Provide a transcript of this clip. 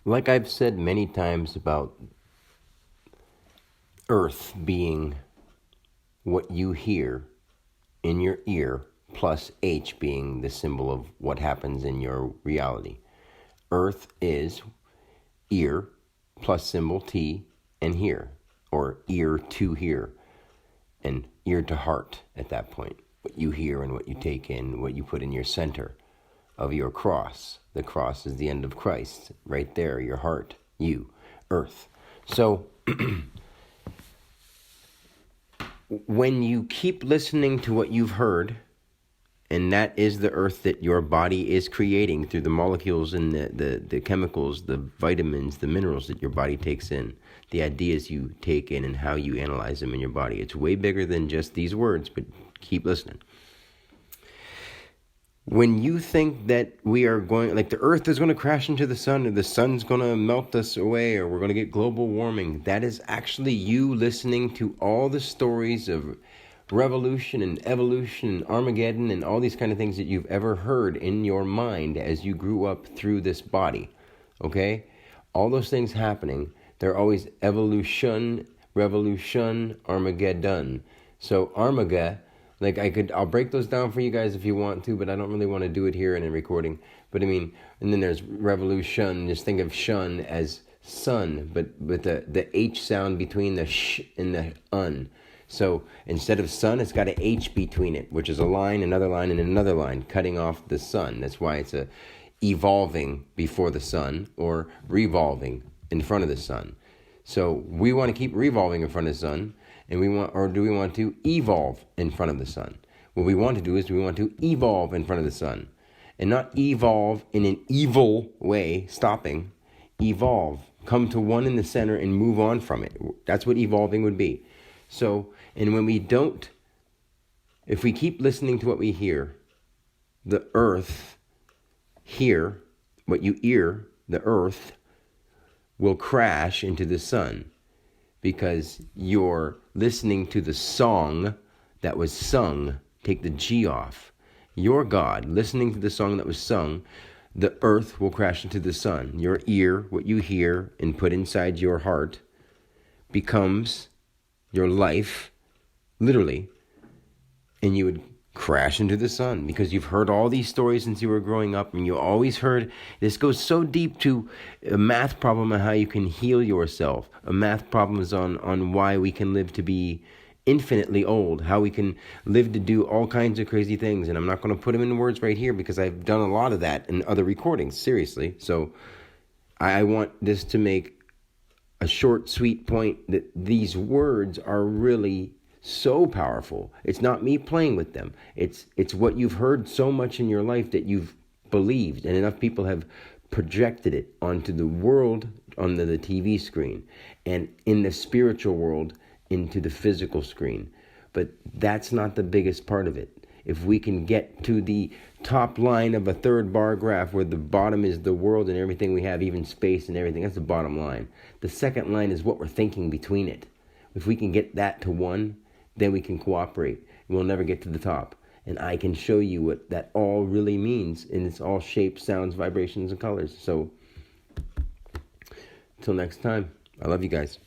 Like I've said many times about Earth being what you hear in your ear, plus H being the symbol of what happens in your reality. Earth is ear plus symbol T and hear, or ear to hear, and ear to heart at that point. What you hear and what you take in, what you put in your center of your cross. The cross is the end of Christ. Right there, your heart, you, Earth. So, when you keep listening to what you've heard, and that is the earth that your body is creating through the molecules and the chemicals, the vitamins, the minerals that your body takes in, the ideas you take in and how you analyze them in your body. It's way bigger than just these words, but keep listening. When you think that we are going, like the earth is going to crash into the sun, or the sun's going to melt us away, or we're going to get global warming, that is actually you listening to all the stories of revolution and evolution and Armageddon and all these kind of things that you've ever heard in your mind as you grew up through this body. Okay? All those things happening, they're always evolution, revolution, Armageddon. So Armageddon, I'll break those down for you guys if you want to, but I don't really want to do it here in a recording. But I mean, and then there's revolution. Just think of shun as sun, but with the H sound between the sh and the un. So instead of sun, it's got an H between it, which is a line, another line, and another line, cutting off the sun. That's why it's a evolving before the sun or revolving in front of the sun. So we want to keep revolving in front of the sun. And do we want to evolve in front of the sun? What we want to do is we want to evolve in front of the sun. And not evolve in an evil way, stopping. Evolve. Come to one in the center and move on from it. That's what evolving would be. So, and when we don't, if we keep listening to what we hear, the earth, hear, what you hear, the earth, will crash into the sun. Because you're listening to the song that was sung. Take the G off. Your God, listening to the song that was sung, the earth will crash into the sun. Your ear, what you hear and put inside your heart, becomes your life, literally, and you would crash into the sun because you've heard all these stories since you were growing up, and you always heard. This goes so deep to a math problem on how you can heal yourself. A math problem is on why we can live to be infinitely old, how we can live to do all kinds of crazy things. And I'm not going to put them in words right here because I've done a lot of that in other recordings, seriously. So I want this to make a short, sweet point that these words are really so powerful. It's not me playing with them. It's what you've heard so much in your life that you've believed, and enough people have projected it onto the world, onto the TV screen, and in the spiritual world into the physical screen. But that's not the biggest part of it. If we can get to the top line of a third bar graph where the bottom is the world and everything we have, even space and everything, that's the bottom line. The second line is what we're thinking between it. If we can get that to one, then we can cooperate. We'll never get to the top. And I can show you what that all really means. And it's all shapes, sounds, vibrations, and colors. So, until next time, I love you guys.